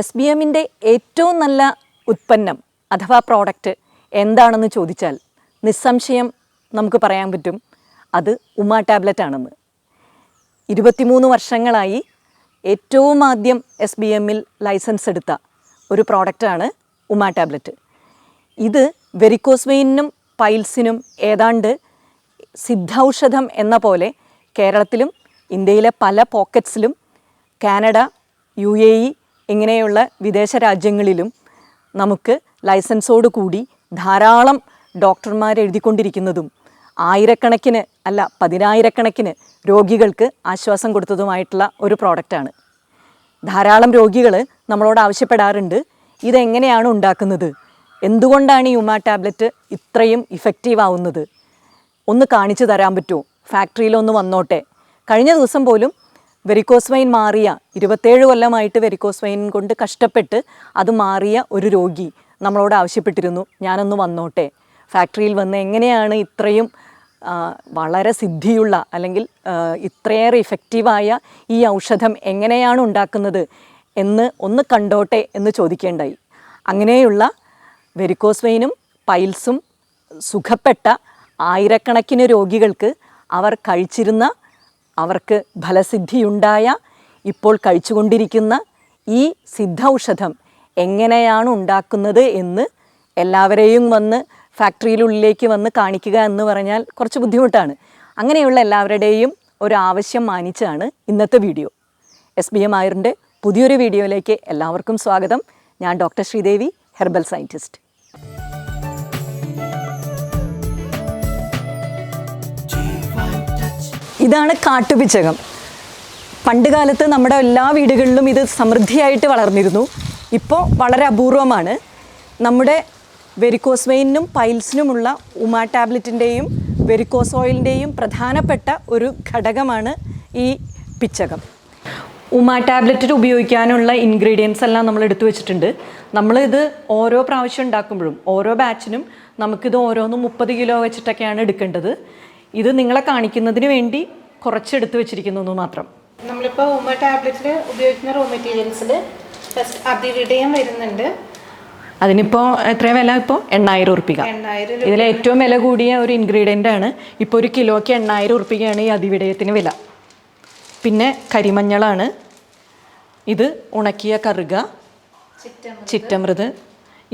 SBMൻ്റെ ഏറ്റവും നല്ല ഉൽപ്പന്നം അഥവാ പ്രോഡക്റ്റ് എന്താണെന്ന് ചോദിച്ചാൽ നിസ്സംശയം നമുക്ക് പറയാൻ പറ്റും അത് ഉമ ടാബ്ലറ്റ് ആണെന്ന്. 23 വർഷങ്ങളായി ഏറ്റവും ആദ്യം SBMൽ ലൈസൻസ് എടുത്ത ഒരു പ്രോഡക്റ്റാണ് ഉമ ടാബ്ലറ്റ്. ഇത് വെരിക്കോസ് വെയിനും പൈൽസിനും ഏതാണ്ട് സിദ്ധൌഷധം എന്ന പോലെ കേരളത്തിലും ഇന്ത്യയിലെ പല പോക്കറ്റ്സിലും കാനഡ, UAE ഇങ്ങനെയുള്ള വിദേശ രാജ്യങ്ങളിലും നമുക്ക് ലൈസൻസോട് കൂടി ധാരാളം ഡോക്ടർമാർ എഴുതിക്കൊണ്ടിരിക്കുന്നതും ആയിരക്കണക്കിന് അല്ല പതിനായിരക്കണക്കിന് രോഗികൾക്ക് ആശ്വാസം കൊടുത്തതുമായിട്ടുള്ള ഒരു പ്രോഡക്റ്റാണ്. ധാരാളം രോഗികൾ നമ്മളോട് ആവശ്യപ്പെടാറുണ്ട്, ഇതെങ്ങനെയാണ് ഉണ്ടാക്കുന്നത്, എന്തുകൊണ്ടാണ് ഈ ഉമ ടാബ്ലറ്റ് ഇത്രയും ഇഫക്റ്റീവ് ആവുന്നത്, ഒന്ന് കാണിച്ചു തരാൻ പറ്റുമോ, ഫാക്ടറിയിലൊന്ന് വന്നോട്ടെ. കഴിഞ്ഞ ദിവസം പോലും വെരിക്കോസ് വെയിൻ മാറിയ 27 കൊല്ലമായിട്ട് വെരിക്കോസ് വെയിൻ കൊണ്ട് കഷ്ടപ്പെട്ട് അത് മാറിയ ഒരു രോഗി നമ്മളോട് ആവശ്യപ്പെട്ടിരുന്നു, ഞാനൊന്ന് വന്നോട്ടെ, ഫാക്ടറിയിൽ വന്ന് എങ്ങനെയാണ് ഇത്രയും വളരെ സിദ്ധിയുള്ള അല്ലെങ്കിൽ ഇത്രയേറെ ഇഫക്റ്റീവായ ഈ ഔഷധം എങ്ങനെയാണ് ഉണ്ടാക്കുന്നത് എന്ന് ഒന്ന് കണ്ടോട്ടെ എന്ന് ചോദിക്കേണ്ടായി. അങ്ങനെയുള്ള വെരിക്കോസ് വെയിനും പൈൽസും സുഖപ്പെട്ട ആയിരക്കണക്കിന് രോഗികൾക്ക് അവർ കഴിച്ചിരുന്ന, അവർക്ക് ഫലസിദ്ധിയുണ്ടായ, ഇപ്പോൾ കഴിച്ചുകൊണ്ടിരിക്കുന്ന ഈ സിദ്ധൌഷധം എങ്ങനെയാണ് ഉണ്ടാക്കുന്നത് എന്ന് എല്ലാവരെയും വന്ന് ഫാക്ടറിയിലുള്ളിലേക്ക് വന്ന് കാണിക്കുക എന്ന് പറഞ്ഞാൽ കുറച്ച് ബുദ്ധിമുട്ടാണ്. അങ്ങനെയുള്ള എല്ലാവരുടെയും ഒരു ആവശ്യം മാനിച്ചാണ് ഇന്നത്തെ വീഡിയോ. SBM ആയുറിൻ്റെ പുതിയൊരു വീഡിയോയിലേക്ക് എല്ലാവർക്കും സ്വാഗതം. ഞാൻ ഡോക്ടർ ശ്രീദേവി, ഹെർബൽ സയൻറ്റിസ്റ്റ്. ഇതാണ് കാട്ടുപിച്ചകം. പണ്ട് കാലത്ത് നമ്മുടെ എല്ലാ വീടുകളിലും ഇത് സമൃദ്ധിയായിട്ട് വളർന്നിരുന്നു. ഇപ്പോൾ വളരെ അപൂർവമാണ്. നമ്മുടെ വെരിക്കോസ് വെയിനും പൈൽസിനുമുള്ള ഉമ ടാബ്ലറ്റിൻ്റെയും വെരിക്കോസ് ഓയിലിൻ്റെയും പ്രധാനപ്പെട്ട ഒരു ഘടകമാണ് ഈ പിച്ചകം. ഉമ ടാബ്ലറ്റിൽ ഉപയോഗിക്കാനുള്ള ഇൻഗ്രീഡിയൻസ് എല്ലാം നമ്മൾ എടുത്തു വെച്ചിട്ടുണ്ട്. നമ്മളിത് ഓരോ പ്രാവശ്യം ഉണ്ടാക്കുമ്പോഴും ഓരോ ബാച്ചിനും നമുക്കിത് ഓരോന്നും 30 കിലോ വെച്ചിട്ടൊക്കെയാണ് എടുക്കേണ്ടത്. ഇത് നിങ്ങളെ കാണിക്കുന്നതിന് വേണ്ടി കുറച്ചെടുത്ത് വെച്ചിരിക്കുന്നു മാത്രം. നമ്മളിപ്പോൾ ഉമ ടാബ്ലറ്റിൽ ഉപയോഗിക്കുന്ന റോ മെറ്റീരിയൽസിൽ ഫസ്റ്റ് അതിവിടയം വരുന്നുണ്ട്. അതിനിപ്പോൾ എത്ര വില? ഇപ്പോൾ 8,000 ഉറുപ്പിക. ഇതിൽ ഏറ്റവും വില കൂടിയ ഒരു ഇൻഗ്രീഡിയൻ്റ് ആണ്. ഇപ്പോൾ 1 കിലോയ്ക്ക് 8,000 ഉറുപ്പികയാണ് ഈ അതിവിടയത്തിന് വില. പിന്നെ കരിമഞ്ഞളാണ്, ഇത് ഉണക്കിയ കറുക, ചിറ്റമൃത്.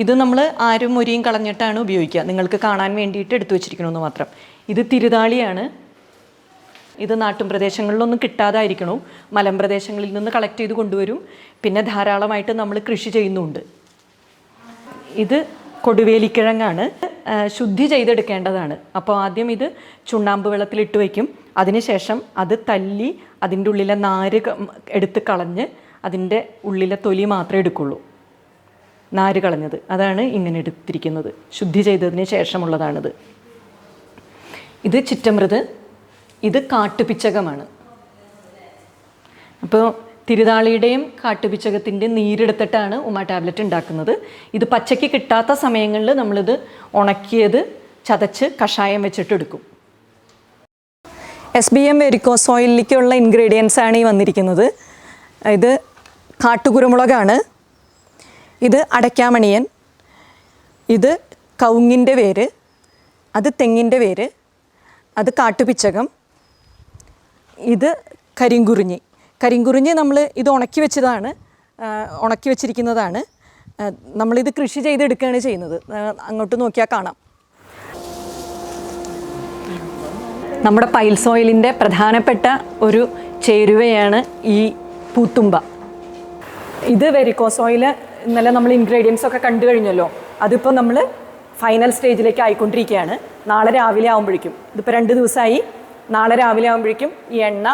ഇത് നമ്മൾ ആരും മുരിയും കളഞ്ഞിട്ടാണ് ഉപയോഗിക്കുക, നിങ്ങൾക്ക് കാണാൻ വേണ്ടിയിട്ട് എടുത്തു വെച്ചിരിക്കണമെന്ന് മാത്രം. ഇത് തിരുതാളിയാണ്. ഇത് നാട്ടും പ്രദേശങ്ങളിലൊന്നും കിട്ടാതായിരിക്കണു, മലമ്പ്രദേശങ്ങളിൽ നിന്ന് കളക്ട് ചെയ്ത് കൊണ്ടുവരും. പിന്നെ ധാരാളമായിട്ട് നമ്മൾ കൃഷി ചെയ്യുന്നുണ്ട്. ഇത് കൊടുവേലിക്കിഴങ്ങാണ്, ശുദ്ധി ചെയ്തെടുക്കേണ്ടതാണ്. അപ്പോൾ ആദ്യം ഇത് ചുണ്ണാമ്പ് വെള്ളത്തിലിട്ട് വയ്ക്കും. അതിനുശേഷം അത് തല്ലി അതിൻ്റെ ഉള്ളിലെ നാര് എടുത്ത് കളഞ്ഞ് അതിൻ്റെ ഉള്ളിലെ തൊലി മാത്രമേ എടുക്കുള്ളൂ. നാര് കളഞ്ഞത് അതാണ് ഇങ്ങനെ എടുത്തിരിക്കുന്നത്. ശുദ്ധി ചെയ്തതിന് ശേഷമുള്ളതാണിത്. ഇത് ചിറ്റമൃത്, ഇത് കാട്ടുപിച്ചകമാണ്. അപ്പോൾ തിരുതാളിയുടെയും കാട്ടുപിച്ചകത്തിൻ്റെ നീരെടുത്തിട്ടാണ് ഉമ ടാബ്ലറ്റ് ഉണ്ടാക്കുന്നത്. ഇത് പച്ചയ്ക്ക് കിട്ടാത്ത സമയങ്ങളിൽ നമ്മളിത് ഉണക്കിയത് ചതച്ച് കഷായം വെച്ചിട്ട് എടുക്കും. SBM വെരിക്കോസ് ഓയിലിലേക്കുള്ള ഇൻഗ്രീഡിയൻസ് ആണ് ഈ വന്നിരിക്കുന്നത്. ഇത് കാട്ടുകുരുമുളകാണ്, ഇത് അടയ്ക്കാമണിയൻ, ഇത് കവുങ്ങിൻ്റെ വേര്, അത് തെങ്ങിൻ്റെ വേര്, അത് കാട്ടുപിച്ചകം, ഇത് കരിങ്കുറിഞ്ഞി. കരിങ്കുറിഞ്ഞി നമ്മൾ ഇത് ഉണക്കി വെച്ചിരിക്കുന്നതാണ്. നമ്മളിത് കൃഷി ചെയ്തെടുക്കുകയാണ് ചെയ്യുന്നത്. അങ്ങോട്ട് നോക്കിയാൽ കാണാം. നമ്മുടെ പൈൽസ് ഓയിലിൻ്റെ പ്രധാനപ്പെട്ട ഒരു ചേരുവയാണ് ഈ പൂത്തുമ്പ. ഇത് വെരിക്കോസ് ഓയിൽ ഇന്നലെ നമ്മൾ ഇൻഗ്രീഡിയൻസ് ഒക്കെ കണ്ടു കഴിഞ്ഞല്ലോ. അതിപ്പോൾ നമ്മൾ ഫൈനൽ സ്റ്റേജിലേക്ക് ആയിക്കൊണ്ടിരിക്കുകയാണ്. നാളെ രാവിലെ ആകുമ്പോഴേക്കും, ഇതിപ്പോൾ 2 ദിവസമായി, നാളെ രാവിലെ ആകുമ്പോഴേക്കും ഈ എണ്ണ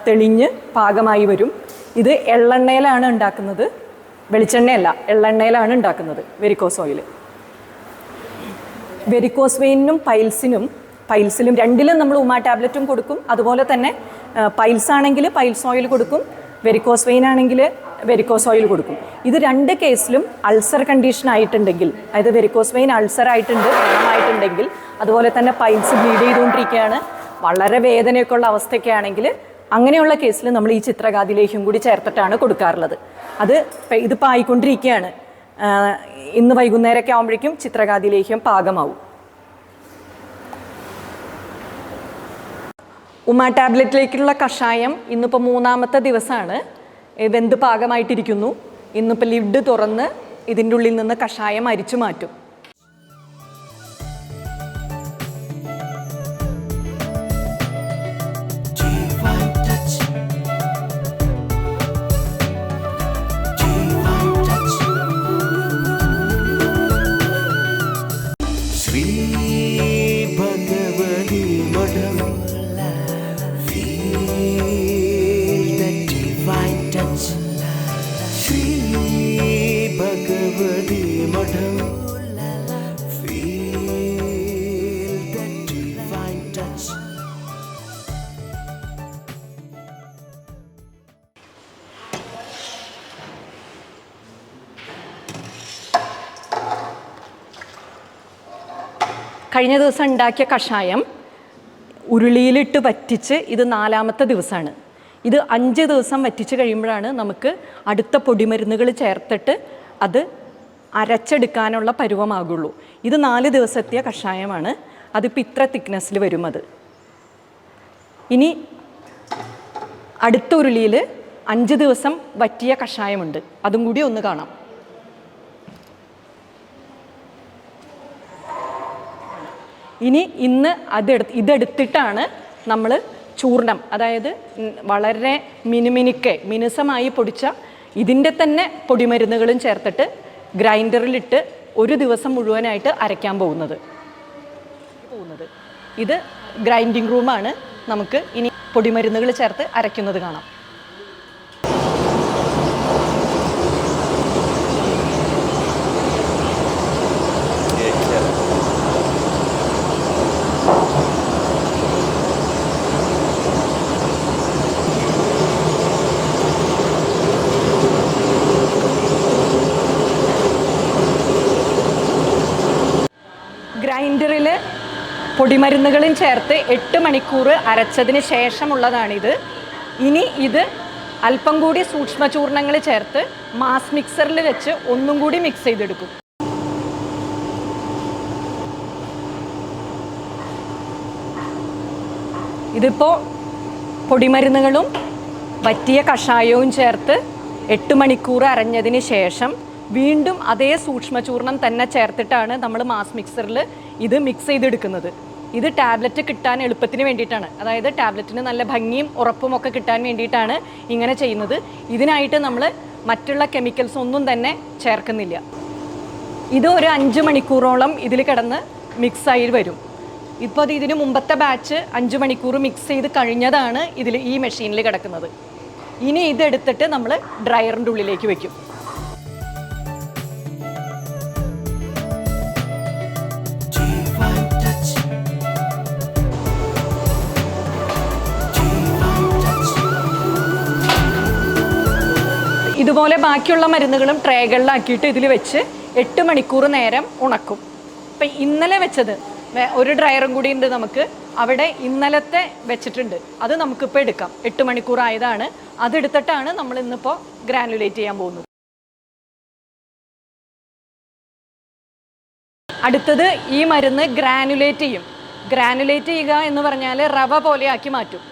തെളിഞ്ഞ് പാകമായി വരും. ഇത് എള്ളെണ്ണയിലാണ് ഉണ്ടാക്കുന്നത്, വെളിച്ചെണ്ണയല്ല, എള്ളെണ്ണയിലാണ് ഉണ്ടാക്കുന്നത് വെരിക്കോസ് ഓയിൽ. വെരിക്കോസ് വെയിനും പൈൽസിലും രണ്ടിലും നമ്മൾ ഉമ ടാബ്ലറ്റും കൊടുക്കും. അതുപോലെ തന്നെ പൈൽസ് ആണെങ്കിൽ പൈൽസ് ഓയിൽ കൊടുക്കും, വെരിക്കോസ് വെയിൻ ആണെങ്കിൽ വെരിക്കോസ് ഓയിൽ കൊടുക്കും. ഇത് 2 കേസിലും അൾസർ കണ്ടീഷൻ ആയിട്ടുണ്ടെങ്കിൽ, അതായത് വെരിക്കോസ് വെയിൻ അൾസർ ആയിട്ടുണ്ട്, വ്രണമായിട്ടുണ്ടെങ്കിൽ, അതുപോലെ തന്നെ പൈൽസ് ബ്ലീഡ് ചെയ്തുകൊണ്ടിരിക്കുകയാണ്, വളരെ വേദനയൊക്കെ ഉള്ള അവസ്ഥയൊക്കെ ആണെങ്കിൽ അങ്ങനെയുള്ള കേസിൽ നമ്മൾ ഈ ചിത്രകാതി ലേഹ്യം കൂടി ചേർത്തിട്ടാണ് കൊടുക്കാറുള്ളത്. അത് ഇതിപ്പോൾ ആയിക്കൊണ്ടിരിക്കുകയാണ്. ഇന്ന് വൈകുന്നേരമൊക്കെ ആകുമ്പോഴേക്കും ചിത്രകാതി ലേഹ്യം പാകമാവും. ഉമ ടാബ്ലറ്റിലേക്കുള്ള കഷായം ഇന്നിപ്പോൾ 3-ാമത്തെ ദിവസമാണ്. വെന്ത് പാകമായിട്ടിരിക്കുന്നു. ഇന്നിപ്പോൾ ലിഡ് തുറന്ന് ഇതിൻ്റെ ഉള്ളിൽ നിന്ന് കഷായം അരിച്ചു മാറ്റും. കഴിഞ്ഞ ദിവസം ഉണ്ടാക്കിയ കഷായം ഉരുളിയിലിട്ട് വറ്റിച്ച് ഇത് 4-ാമത്തെ ദിവസമാണ്. ഇത് 5 ദിവസം വറ്റിച്ച് കഴിയുമ്പോഴാണ് നമുക്ക് അടുത്ത പൊടിമരുന്നുകൾ ചേർത്തിട്ട് അത് അരച്ചെടുക്കാനുള്ള പരുവമാകുള്ളൂ. ഇത് 4 ദിവസത്തെ കഷായമാണ്. അതിപ്പോൾ ഇത്ര തിക്നെസ്സിൽ വരും. അത് ഇനി അടുത്ത ഉരുളിയിൽ 5 ദിവസം വറ്റിയ കഷായമുണ്ട്. അതും കൂടി ഒന്ന് കാണാം. ഇനി ഇന്ന് ഇതെടുത്തിട്ടാണ് നമ്മൾ ചൂർണം, അതായത് വളരെ മിനുസമായി പൊടിച്ച ഇതിൻ്റെ തന്നെ പൊടിമരുന്നുകളും ചേർത്തിട്ട് ഗ്രൈൻഡറിലിട്ട് 1 ദിവസം മുഴുവനായിട്ട് അരയ്ക്കാൻ പോകുന്നത്. ഇത് ഗ്രൈൻഡിങ് റൂമാണ്. നമുക്ക് ഇനി പൊടിമരുന്നുകൾ ചേർത്ത് അരയ്ക്കുന്നത് കാണാം. ഗ്രൈൻഡറിൽ പൊടിമരുന്നുകളും ചേർത്ത് 8 മണിക്കൂർ അരച്ചതിന് ശേഷമുള്ളതാണിത്. ഇനി ഇത് അല്പം കൂടി സൂക്ഷ്മചൂർണങ്ങൾ ചേർത്ത് മാസ് മിക്സറിൽ വെച്ച് ഒന്നും കൂടി മിക്സ് ചെയ്തെടുക്കും. ഇതിപ്പോൾ പൊടിമരുന്നുകളും വറ്റിയ കഷായവും ചേർത്ത് 8 മണിക്കൂർ അരഞ്ഞതിന് ശേഷം വീണ്ടും അതേ സൂക്ഷ്മചൂർണം തന്നെ ചേർത്തിട്ടാണ് നമ്മൾ മാസ് മിക്സറിൽ ഇത് മിക്സ് ചെയ്തെടുക്കുന്നത്. ഇത് ടാബ്ലറ്റ് കിട്ടാൻ എളുപ്പത്തിന് വേണ്ടിയിട്ടാണ്. അതായത് ടാബ്ലറ്റിന് നല്ല ഭംഗിയും ഉറപ്പും ഒക്കെ കിട്ടാൻ വേണ്ടിയിട്ടാണ് ഇങ്ങനെ ചെയ്യുന്നത്. ഇതിനായിട്ട് നമ്മൾ മറ്റുള്ള കെമിക്കൽസ് ഒന്നും തന്നെ ചേർക്കുന്നില്ല. ഇത് ഒരു 5 മണിക്കൂറോളം ഇതിൽ കിടന്ന് മിക്സായി വരും. ഇപ്പോൾ അത് ഇതിന് മുമ്പത്തെ ബാച്ച് 5 മണിക്കൂർ മിക്സ് ചെയ്ത് കഴിഞ്ഞതാണ് ഈ മെഷീനിൽ കിടക്കുന്നത്. ഇനി ഇതെടുത്തിട്ട് നമ്മൾ ഡ്രയറിൻ്റെ ഉള്ളിലേക്ക് വയ്ക്കും. ഇതുപോലെ ബാക്കിയുള്ള മരുന്നുകളും ട്രേകളിലാക്കിയിട്ട് ഇതിൽ വെച്ച് 8 മണിക്കൂർ നേരം ഉണക്കും. ഇപ്പം ഇന്നലെ വെച്ചത് ഒരു ഡ്രയറും കൂടി ഉണ്ട് നമുക്ക്. അവിടെ ഇന്നലത്തെ വെച്ചിട്ടുണ്ട്. അത് നമുക്കിപ്പോൾ എടുക്കാം. 8 മണിക്കൂർ ആയതാണ്. അതെടുത്തിട്ടാണ് നമ്മൾ ഇന്നിപ്പോൾ ഗ്രാനുലേറ്റ് ചെയ്യാൻ പോകുന്നത്. അടുത്തത് ഈ മരുന്ന് ഗ്രാനുലേറ്റ് ചെയ്യും. ഗ്രാനുലേറ്റ് ചെയ്യുക എന്ന് പറഞ്ഞാൽ റവ പോലെ ആക്കി മാറ്റും.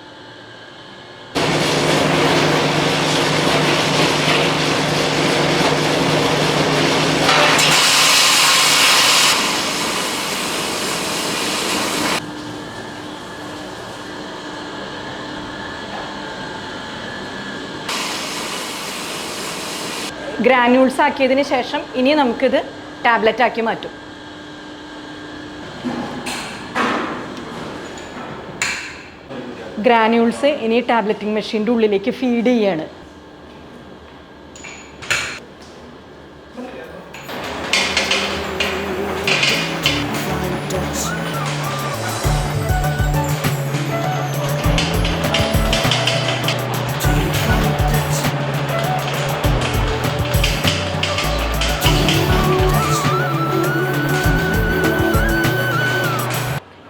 ഗ്രാന്യൂൾസ് ആക്കിയതിന് ശേഷം ഇനി നമുക്കിത് ടാബ്ലറ്റ് ആക്കി മാറ്റും. ഗ്രാന്യൂൾസ് ഇനി ടാബ്ലറ്റിംഗ് മെഷീൻ്റെ ഉള്ളിലേക്ക് ഫീഡ് ചെയ്യാണ്.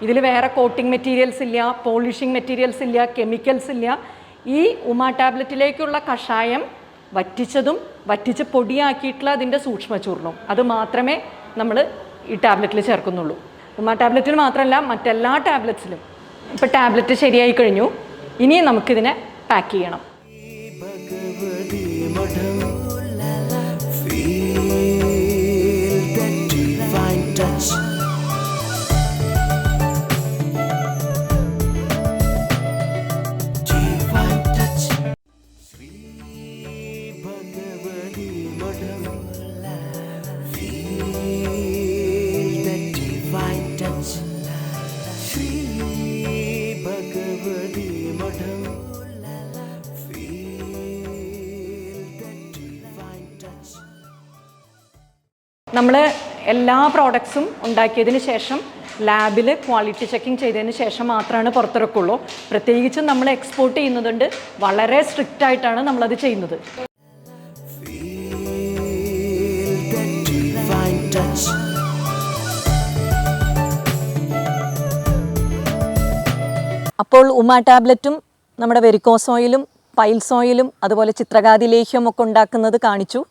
ഇതിൽ വേറെ കോട്ടിംഗ് മെറ്റീരിയൽസ് ഇല്ല, പോളിഷിംഗ് മെറ്റീരിയൽസ് ഇല്ല, കെമിക്കൽസ് ഇല്ല. ഈ ഉമാ ടാബ്ലറ്റിലേക്കുള്ള കഷായം വറ്റിച്ചതും വറ്റിച്ച് പൊടിയാക്കിയിട്ടുള്ള അതിൻ്റെ സൂക്ഷ്മചൂർണവും അത് മാത്രമേ നമ്മൾ ഈ ടാബ്ലറ്റിൽ ചേർക്കുന്നുള്ളൂ. ഉമാ ടാബ്ലറ്റിൽ മാത്രമല്ല മറ്റെല്ലാ ടാബ്ലറ്റ്സിലും. ഇപ്പോൾ ടാബ്ലറ്റ് ശരിയായി കഴിഞ്ഞു. ഇനി നമുക്കിതിനെ പാക്ക് ചെയ്യണം. നമ്മൾ എല്ലാ പ്രോഡക്ട്സും ഉണ്ടാക്കിയതിന് ശേഷം ലാബിൽ ക്വാളിറ്റി ചെക്കിംഗ് ചെയ്തതിന് ശേഷം മാത്രമാണ് പുറത്തിറക്കുള്ളൂ. പ്രത്യേകിച്ചും നമ്മൾ എക്സ്പോർട്ട് ചെയ്യുന്നതുകൊണ്ട് വളരെ സ്ട്രിക്റ്റ് ആയിട്ടാണ് നമ്മളത് ചെയ്യുന്നത്. അപ്പോൾ ഉമാ ടാബ്ലറ്റും നമ്മുടെ വെരിക്കോസ് ഓയിലും പൈൽസ് ഓയിലും അതുപോലെ ചിത്രകാതി ലേഹ്യം ഒക്കെ ഉണ്ടാക്കുന്നത് കാണിച്ചു.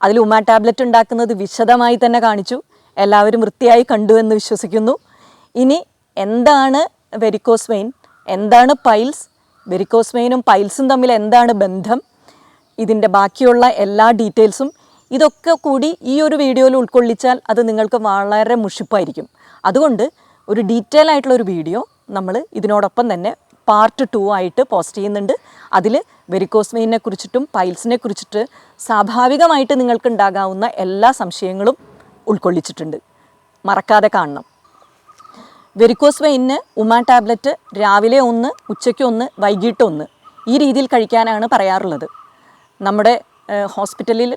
അതിൽ ഉമാ ടാബ്ലറ്റ് ഉണ്ടാക്കുന്നത് വിശദമായി തന്നെ കാണിച്ചു. എല്ലാവരും വൃത്തിയായി കണ്ടു എന്ന് വിശ്വസിക്കുന്നു. ഇനി എന്താണ് വെരിക്കോസ് വെയിൻ, എന്താണ് പൈൽസ്, വെരിക്കോസ് വെയിനും പൈൽസും തമ്മിൽ എന്താണ് ബന്ധം, ഇതിൻ്റെ ബാക്കിയുള്ള എല്ലാ ഡീറ്റെയിൽസും ഇതൊക്കെ കൂടി ഈ ഒരു വീഡിയോയിൽ ഉൾക്കൊള്ളിച്ചാൽ അത് നിങ്ങൾക്ക് വളരെ മുഷിപ്പായിരിക്കും. അതുകൊണ്ട് ഒരു ഡീറ്റെയിൽ ആയിട്ടുള്ള ഒരു വീഡിയോ നമ്മൾ ഇതിനോടൊപ്പം തന്നെ പാർട്ട് 2 ആയിട്ട് പോസ്റ്റ് ചെയ്യുന്നുണ്ട്. അതിൽ വെരിക്കോസ് വെയിനെ കുറിച്ചിട്ടും പൈൽസിനെ കുറിച്ചിട്ട് സ്വാഭാവികമായിട്ട് നിങ്ങൾക്ക് ഉണ്ടാകാവുന്ന എല്ലാ സംശയങ്ങളും ഉൾക്കൊള്ളിച്ചിട്ടുണ്ട്. മറക്കാതെ കാണണം. വെരിക്കോസ് വെയിന് ഉമാ ടാബ്ലറ്റ് രാവിലെ 1, ഉച്ചയ്ക്ക് 1, വൈകിട്ട് 1 ഈ രീതിയിൽ കഴിക്കാനാണ് പറയാറുള്ളത്. നമ്മുടെ ഹോസ്പിറ്റലിൽ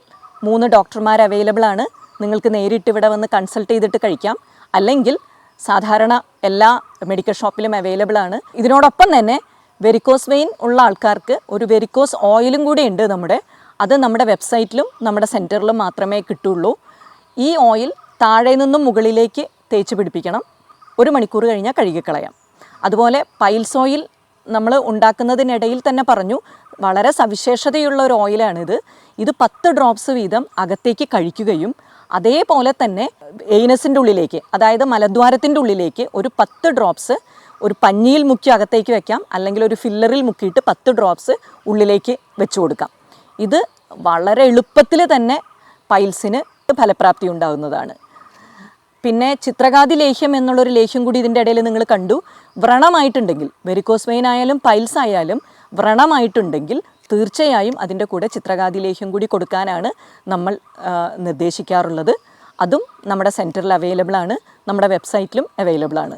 3 ഡോക്ടർമാർ അവൈലബിൾ ആണ്. നിങ്ങൾക്ക് നേരിട്ട് ഇവിടെ വന്ന് കൺസൾട്ട് ചെയ്തിട്ട് കഴിക്കാം. അല്ലെങ്കിൽ സാധാരണ എല്ലാ മെഡിക്കൽ ഷോപ്പിലും അവൈലബിൾ ആണ്. ഇതിനോടൊപ്പം തന്നെ വെരിക്കോസ് വെയിൻ ഉള്ള ആൾക്കാർക്ക് ഒരു വെരിക്കോസ് ഓയിലും കൂടി ഉണ്ട് അത് നമ്മുടെ വെബ്സൈറ്റിലും നമ്മുടെ സെൻറ്ററിലും മാത്രമേ കിട്ടുള്ളൂ. ഈ ഓയിൽ താഴെ നിന്നും മുകളിലേക്ക് തേച്ച് പിടിപ്പിക്കണം. 1 മണിക്കൂർ കഴിഞ്ഞാൽ കഴുകിക്കളയാം. അതുപോലെ പൈൽസ് ഓയിൽ നമ്മൾ ഉണ്ടാക്കുന്നതിനിടയിൽ തന്നെ പറഞ്ഞു, വളരെ സവിശേഷതയുള്ള ഒരു ഓയിലാണിത്. ഇത് 10 ഡ്രോപ്സ് വീതം അകത്തേക്ക് കഴിക്കുകയും അതേപോലെ തന്നെ ഏനസിൻ്റെ ഉള്ളിലേക്ക്, അതായത് മലദ്വാരത്തിൻ്റെ ഉള്ളിലേക്ക് ഒരു 10 ഡ്രോപ്സ് ഒരു പഞ്ഞിയിൽ മുക്കി അകത്തേക്ക് വെക്കാം, അല്ലെങ്കിൽ ഒരു ഫില്ലറിൽ മുക്കിയിട്ട് 10 ഡ്രോപ്സ് ഉള്ളിലേക്ക് വെച്ച് കൊടുക്കാം. ഇത് വളരെ എളുപ്പത്തിൽ തന്നെ പൈൽസിന് ഫലപ്രാപ്തി ഉണ്ടാകുന്നതാണ്. പിന്നെ ചിത്രകാതി ലേഹ്യം എന്നുള്ളൊരു ലേഹ്യം കൂടി ഇതിൻ്റെ ഇടയിൽ നിങ്ങൾ കണ്ടു. വ്രണമായിട്ടുണ്ടെങ്കിൽ, വെരിക്കോസ് വെയിൻ ആയാലും പൈൽസ് ആയാലും വ്രണമായിട്ടുണ്ടെങ്കിൽ തീർച്ചയായും അതിൻ്റെ കൂടെ ചിത്രകാതി ലേഹ്യം കൂടി കൊടുക്കാനാണ് നമ്മൾ നിർദ്ദേശിക്കാറുള്ളത്. അതും നമ്മുടെ സെൻറ്ററിൽ അവൈലബിൾ ആണ്, നമ്മുടെ വെബ്സൈറ്റിലും അവൈലബിൾ ആണ്.